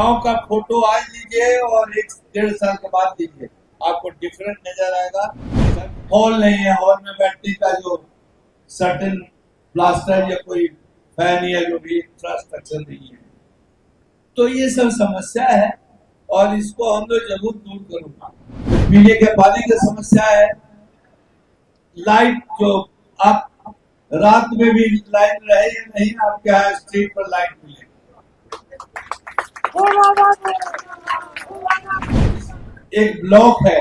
गांव का फोटो आज लीजिए और 1-1.5 साल के बाद लीजिए, आपको डिफरेंट नजर आएगा। हॉल नहीं है, हॉल में बैटरी का जो सर्टेन प्लास्टर या कोई फैन या जो भी इंफ्रास्ट्रक्चर नहीं है, तो ये सब समस्या है और इसको हम लोग जरूर दूर करूंगा। पीने के पानी की समस्या है, लाइट जो आप रात में भी लाइट रहे या नहीं, आपके यहाँ स्ट्रीट पर लाइट मिले। एक ब्लॉक है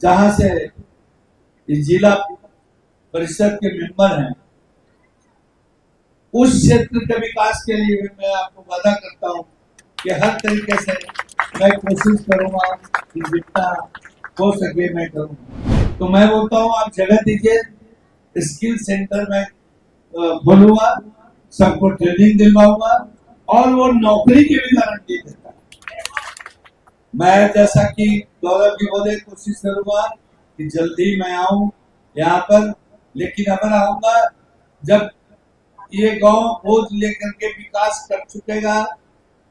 जहां से जिला परिषद के मेंबर हैं, उस क्षेत्र के विकास के लिए मैं आपको वादा करता हूं कि हर तरीके से मैं कोशिश करूंगा कि जितना हो सके मैं करूंगा। तो मैं बोलता हूं आप जगह दीजिए, स्किल सेंटर में खोलूंगा, सबको ट्रेनिंग दिलवाऊंगा और वो नौकरी की भी गारंटी देता है। मैं जैसा कि गौरव जी बोले, कोशिश करूंगा कि जल्दी मैं आऊं यहाँ पर, लेकिन अगर आऊंगा जब ये गांव बोझ लेकर के विकास कर चुकेगा,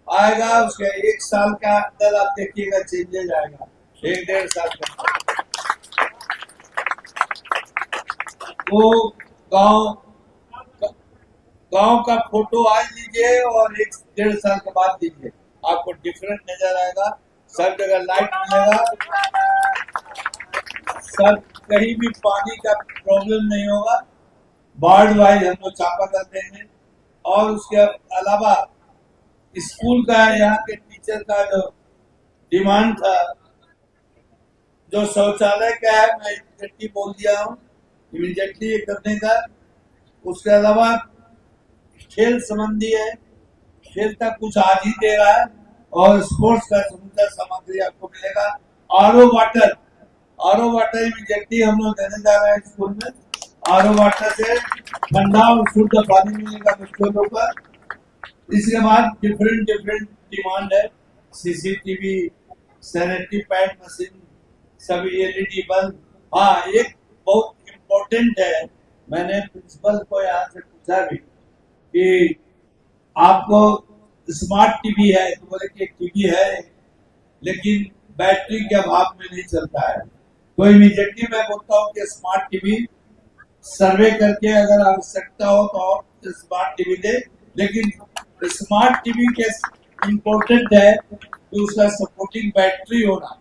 आएगा, उसके 1 साल के अंदर आप देखिएगा चेंजेस आएगा, 1-1.5 साल का। वो गांव का फोटो आज लीजिए और 1-1.5 साल के बाद लीजिए, आपको डिफरेंट नजर आएगा। सब जगह लाइट मिलेगा, सब कहीं भी पानी का प्रॉब्लम नहीं होगा। वार्ड वाइज हम लोग चापा करते हैं और उसके अलावा स्कूल का, यहाँ के टीचर का जो डिमांड था, जो शौचालय का है, मैं इमीडिएटली बोल दिया हूँ, इमीडिएटली ये करने का। उसके अलावा खेल संबंधी है, खेल का कुछ आज ही दे रहा है और स्पोर्ट्स का समूचा सामग्री आपको मिलेगा। आरओ वाटर इमीडिएटली हम लोग देने जा रहे हैं स्कूल में। आरओ वाटर से ठंडा और शुद्ध पानी मिलेगा बच्चों लोग का। इसके बाद डिफरेंट डिमांड है, सीसीटीवी, सैनिटरी पैड मशीन, सभी एलईडी बल्ब। हाँ, एक बहुत इम्पोर्टेंट है, मैंने प्रिंसिपल को यहाँ से पूछा भी कि आपको स्मार्ट टीवी है, तो बोले कि टीवी है लेकिन बैटरी के अभाव में नहीं चलता है। तो इमीडिएटली मैं बोलता हूँ कि स्मार्ट टीवी सर्वे करके अगर आवश्यकता हो तो और स्मार्ट टीवी दे, लेकिन स्मार्ट टीवी के इम्पोर्टेंट है तो उसका सपोर्टिंग बैटरी होना,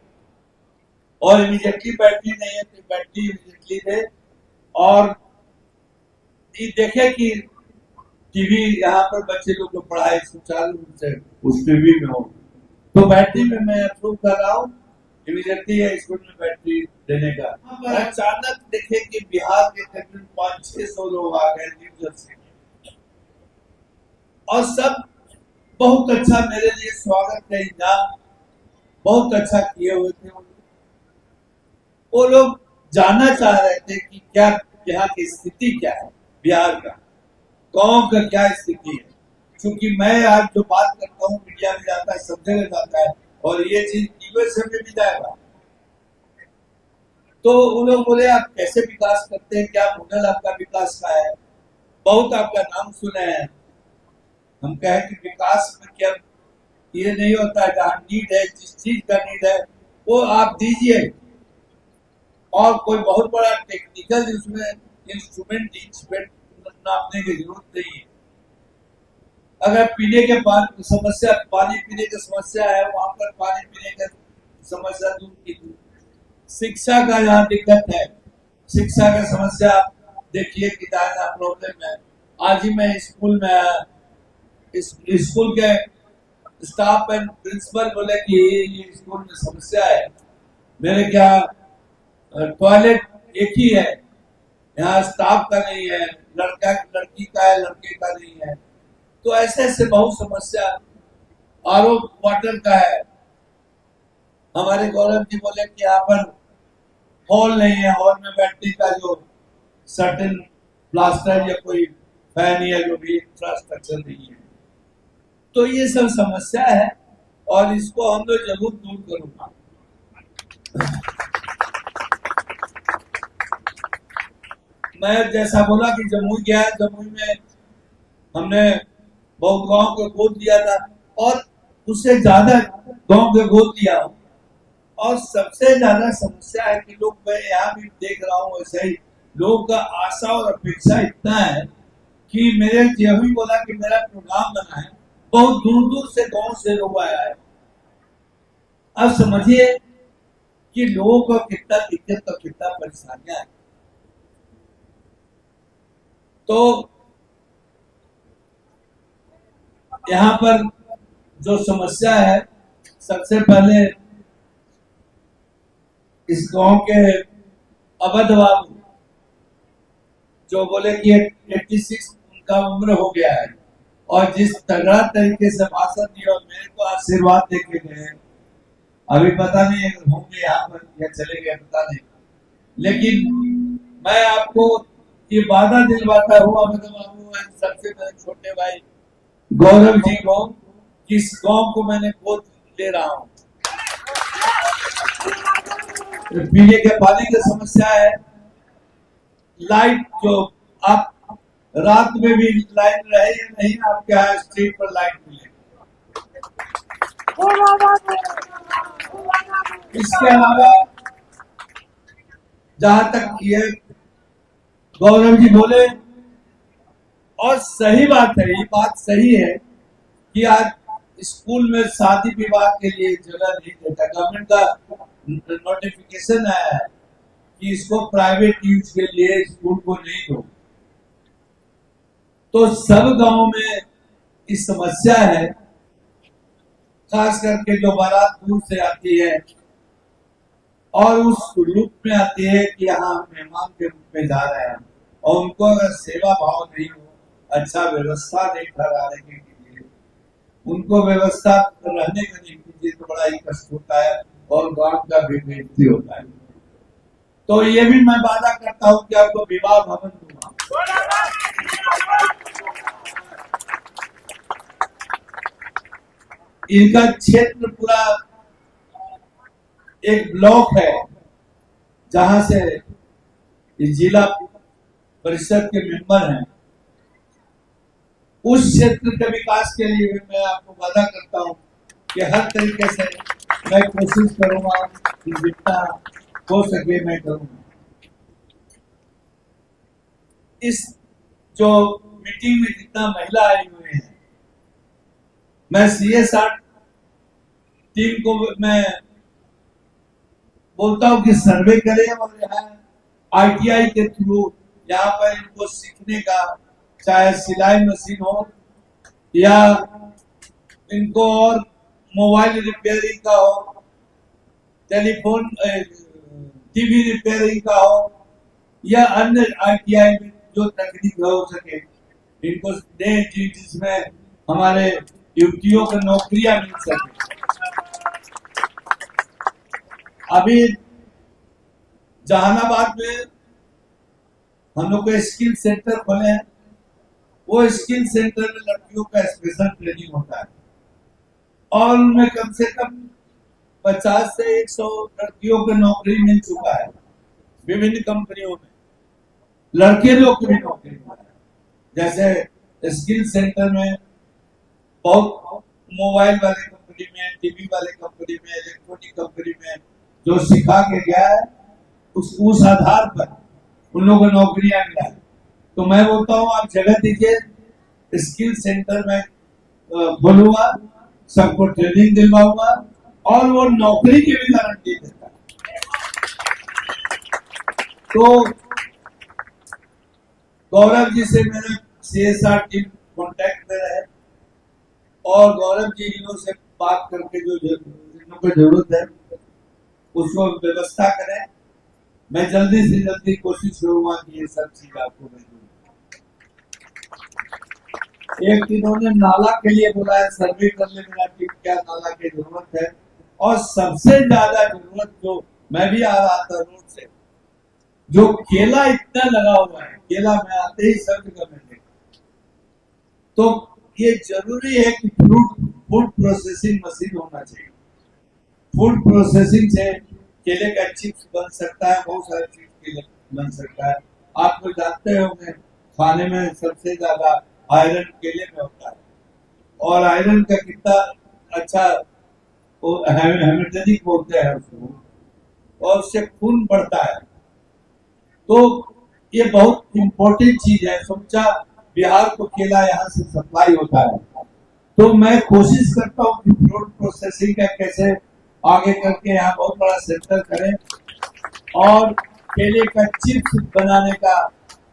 और इमीडिएटली बैटरी नहीं है तो बैटरी इमीडिएटली दे। और ये देखे कि टीवी यहाँ पर बच्चे लोग को पढ़ाई सुचारू रूप से उस टीवी में हो, तो बैटरी में मैं अप्रूव कर रहा हूँ इमीडिएटली है स्कूल में बैटरी देने का। अचानक देखे कि बिहार के करीब 500-600 लोग आ गए न्यू जर्सी, और सब बहुत अच्छा मेरे लिए स्वागत का इंतजाम बहुत अच्छा किए हुए थे। वो लोग जानना चाह रहे थे कि क्या यहाँ की स्थिति क्या है, बिहार का गांव का क्या स्थिति है। क्योंकि मैं आज जो बात करता हूँ मीडिया में जाता है, सब जगह जाता है, और ये चीज यूएसए में भी जाएगा। तो उन लोग बोले आप कैसे विकास करते हैं, क्या मॉडल आपका विकास का है, बहुत आपका नाम सुने हैं। हम कहे कि विकास में क्या ये नहीं होता है, जहाँ नीड है, जिस चीज का नीड है वो आप दीजिए, और कोई बहुत बड़ा टेक्निकल उसमें इंस्ट्रूमेंट नापने की जरूरत नहीं है। अगर पीने के पानी समस्या, पानी पीने की समस्या है, वहां पर पानी पीने की समस्या दूर कीजिए। शिक्षा का यहाँ दिक्कत है, शिक्षा की समस्या देखिए कि ज्यादा प्रॉब्लम है। आज ही मैं स्कूल में आया, स्कूल के स्टाफ एंड प्रिंसिपल बोले कि ये स्कूल में समस्या है। मेरे क्या टॉयलेट एक ही है, यहाँ स्टाफ का नहीं है, लड़की का है, लड़के का नहीं है। तो ऐसे ऐसे बहुत समस्या। आरओ वाटर का है, हमारे गौरव जी बोले कि यहाँ पर हॉल नहीं है, हॉल में बैटरी का जो सर्टेन प्लास्टर या कोई फैन या जो भी इंफ्रास्ट्रक्चर नहीं है। तो ये सब समस्या है और इसको हम लोग जरूर दूर करूंगा। मैं जैसा बोला कि जमुई गया, जमुई में हमने बहुत गांव को गोद दिया था, और उससे ज्यादा गांव के गोद लिया हूं। और सबसे ज्यादा समस्या है कि लोग, मैं यहाँ भी देख रहा हूँ वैसे ही, लोगों का आशा और अपेक्षा इतना है कि मेरे यह भी बोला कि मेरा प्रोग्राम बना है, बहुत दूर दूर से गांव से लोग आया है। अब समझिए कि लोगों को कितना दिक्कत और कितना परेशानियां है। तो यहाँ पर जो समस्या है, सबसे पहले इस गांव के अवध बाबू जो बोले कि 86 उनका उम्र हो गया है, और जिस तगड़ा तरीके से भाषण दिया और मेरे को आशीर्वाद देके गए, अभी पता नहीं अगर होंगे यहाँ पर या चले गए पता नहीं, लेकिन मैं आपको ये वादा दिलवाता हूँ अवध बाबू, सबसे मेरे छोटे भाई गौरव जी को, कि इस गांव को मैंने गोद ले रहा हूँ। पीने के पानी की समस्या है, लाइट जो आप रात में भी लाइट रहे या नहीं, आपके यहाँ स्ट्रीट पर लाइट मिले। इसके अलावा जहां तक ये गौरव जी बोले, और सही बात है, ये बात सही है कि आज स्कूल में शादी विवाह के लिए जगह नहीं देता। गवर्नमेंट का नोटिफिकेशन आया है कि इसको प्राइवेट यूज के लिए स्कूल को नहीं दो। तो सब गांव में इस समस्या है, खास करके जो बारात दूर से आती है और उस रूप में आती है कि यहाँ मेहमान के रूप में जा रहे हैं, और उनको अगर सेवा भाव नहीं हो, अच्छा व्यवस्था नहीं ठहराने के लिए, उनको व्यवस्था रहने का नहीं कीजिए तो बड़ा ही कष्ट होता है और गांव का भी बेइज्जती होता है। तो ये भी मैं वादा करता हूं कि आपको विवाह भवन दूंगा। इनका क्षेत्र पूरा एक ब्लॉक है जहां से जिला परिषद के मेंबर हैं। उस क्षेत्र के विकास के लिए मैं आपको वादा करता हूं कि हर तरीके से मैं कोशिश करूंगा कि जितना हो सके मैं करूंगा। इस जो मीटिंग में जितना महिला आई हुई है, मैं CSR टीम को मैं बोलता हूं कि सर्वे करें और यहाँ ITI के थ्रू यहाँ पर इनको सीखने का, चाहे सिलाई मशीन हो या इनको और मोबाइल रिपेयरिंग का हो, टेलीफोन TV रिपेयरिंग का हो, या अन्य ITI में जो तकनीक हो सके, इनको दें जिसमें हमारे युवतियों को नौकरियां मिल सके। अभी जहानाबाद में हम लोग को स्किल सेंटर खोले हैं। वो स्किल सेंटर में लड़कियों का स्पेशल ट्रेनिंग होता है और उनमें कम से कम 50 से 100 लड़कियों को नौकरी मिल चुका है विभिन्न कंपनियों में। लड़के लोग को भी नौकरी मिला है। जैसे स्किल सेंटर में बहुत मोबाइल वाले कंपनी में, TV वाले कंपनी में, इलेक्ट्रॉनिक कंपनी में जो सिखा के गया है, उस आधार पर उन लोगों को नौकरियां मिला है। तो मैं बोलता हूँ आप जगह दीजिए, स्किल सेंटर में खोलूंगा, सबको ट्रेनिंग दिलवाऊंगा और वो नौकरी की भी गारंटी देता है। तो गौरव जी से मेरे CSR टीम कांटेक्ट में रहे और गौरव जी इन्हों से बात करके जो इन्हों को जरूरत है उसको व्यवस्था करें। मैं जल्दी से जल्दी कोशिश करूंगा कि ये सब चीज आपको मैं दूं। एक इन्होंने नाला के लिए बोला है, सर्वे करने में कि क्या नाला की जरूरत है, और सबसे ज्यादा जरूरत जो मैं भी आ रहा था रोड से, जो केला इतना लगा हुआ है, केला में आते ही सब जगह में देखा, तो ये जरूरी है कि फूड प्रोसेसिंग मशीन होना चाहिए। फूड प्रोसेसिंग से केले का चिप्स बन सकता है, बहुत सारे चीज केले बन सकता है। आप लोग जानते होंगे खाने में सबसे ज्यादा आयरन केले में होता है, और आयरन का कितना अच्छा वो हेमेटोजेनिक बोलते हैं उसको, और उससे खून बढ़ता है। तो ये बहुत इम्पोर्टेंट चीज है। समझा बिहार को केला यहाँ से सप्लाई होता है, तो मैं कोशिश करता हूँ कि फ्रूट प्रोसेसिंग का कैसे आगे करके यहाँ बहुत बड़ा सेंटर करें, और केले का चिप्स बनाने का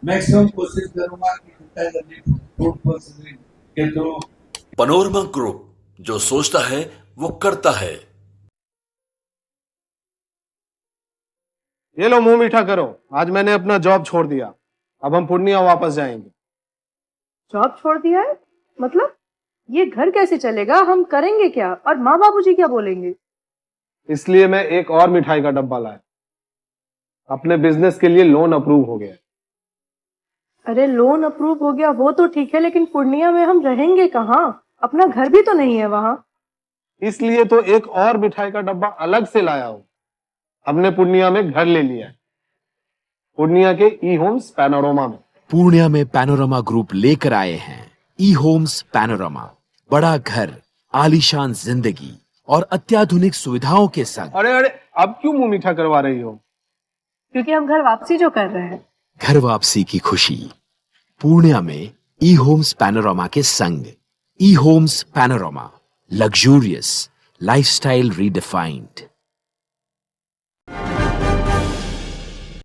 मैक्सिमम कोशिश करूंगा कि जितना जल्दी फ्रूट प्रोसेसिंग के थ्रू। पनोरमा ग्रुप, जो सोचता है वो करता है। ये लो मुंह मीठा करो, आज मैंने अपना जॉब छोड़ दिया, अब हम पूर्णिया वापस जाएंगे। जॉब छोड़ दिया है? मतलब ये घर कैसे चलेगा? हम करेंगे क्या? और माँ बाबूजी क्या बोलेंगे? इसलिए मैं एक और मिठाई का डब्बा लाया। अपने बिजनेस के लिए लोन अप्रूव हो गया। अरे लोन अप्रूव हो गया वो तो ठीक है, लेकिन पूर्णिया में हम रहेंगे कहाँ? अपना घर भी तो नहीं है वहां। इसलिए तो एक और मिठाई का डब्बा अलग से लाया हूं। हमने पूर्णिया में घर ले लिया है, पूर्णिया के ई होम्स पैनोरमा में। पूर्णिया में पैनोरमा ग्रुप लेकर आए हैं ई होम्स पैनोरमा। बड़ा घर, आलीशान जिंदगी और अत्याधुनिक सुविधाओं के संग। अरे अरे, अब क्यों मुंह मीठा करवा रही हो? क्योंकि हम घर वापसी जो कर रहे हैं। घर वापसी की खुशी पूर्णिया में ई होम्स पैनोरमा के संग। ई homes panorama, luxurious lifestyle redefined.